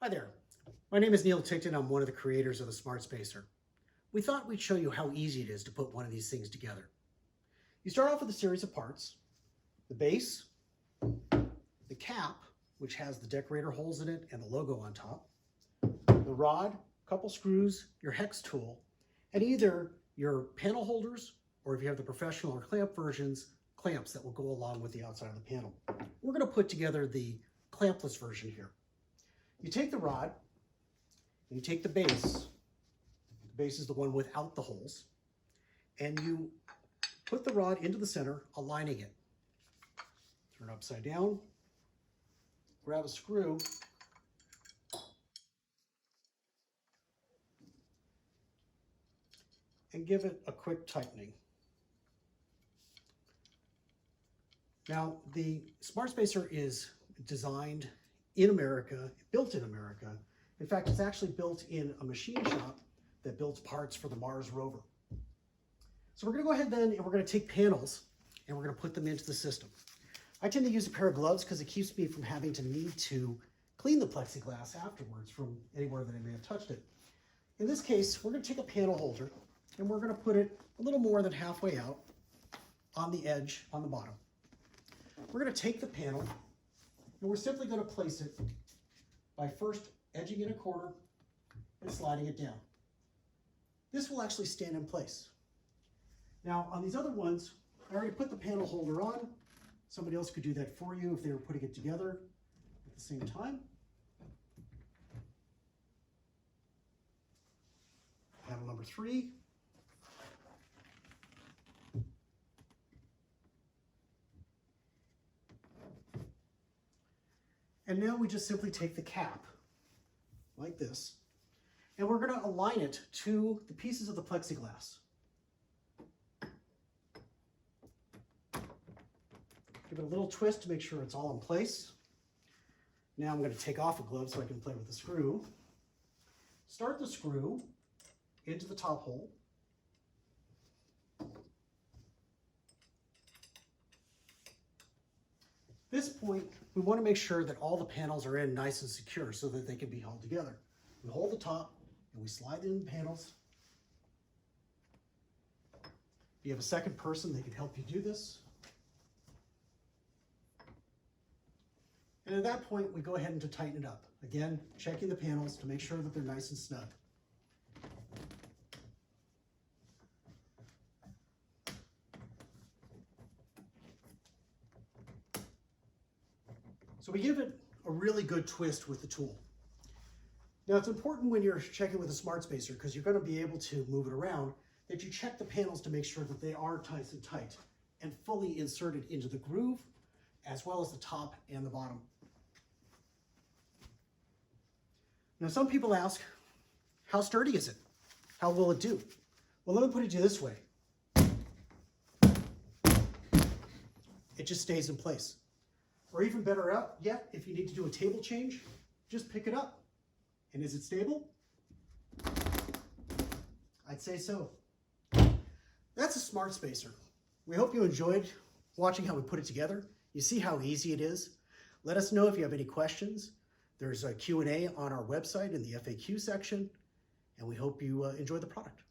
Hi there, my name is Neil Tickton. I'm one of the creators of the Smart Spacer. We thought we'd show you how easy it is to put one of these things together. You start off with a series of parts: the base, the cap, which has the decorator holes in it and the logo on top, the rod, a couple screws, your hex tool, and either your panel holders, or if you have the professional or clamp versions, clamps that will go along with the outside of the panel. We're going to put together the clampless version here. You take the rod, and you take the base. The base is the one without the holes. And you put the rod into the center, aligning it. Turn it upside down, grab a screw, and give it a quick tightening. Now, the Smart Spacer is designed in America, built in America. In fact, it's actually built in a machine shop that builds parts for the Mars rover. So we're going to go ahead then and we're going to take panels and we're going to put them into the system. I tend to use a pair of gloves because it keeps me from having to need to clean the plexiglass afterwards from anywhere that I may have touched it. In this case, we're going to take a panel holder and we're going to put it a little more than halfway out on the edge on the bottom. We're going to take the panel and we're simply going to place it by first edging in a corner and sliding it down. This will actually stand in place. Now on these other ones, I already put the panel holder on. Somebody else could do that for you if they were putting it together at the same time. Panel number 3. And now we just simply take the cap, like this, and we're going to align it to the pieces of the plexiglass. Give it a little twist to make sure it's all in place. Now I'm going to take off a glove so I can play with the screw. Start the screw into the top hole. At this point, we want to make sure that all the panels are in nice and secure so that they can be held together. We hold the top and we slide in the panels. If you have a second person, they can help you do this. And at that point, we go ahead and tighten it up. Again, checking the panels to make sure that they're nice and snug. So we give it a really good twist with the tool. Now it's important when you're checking with a Smart Spacer, because you're going to be able to move it around, that you check the panels to make sure that they are nice and tight and fully inserted into the groove, as well as the top and the bottom. Now some people ask, how sturdy is it? How will it do? Well, let me put it to you this way. It just stays in place. Or even better yet, if you need to do a table change, just pick it up. And is it stable? I'd say so. That's a Smart Spacer. We hope you enjoyed watching how we put it together. You see how easy it is. Let us know if you have any questions. There's a Q&A on our website in the FAQ section, and we hope you enjoy the product.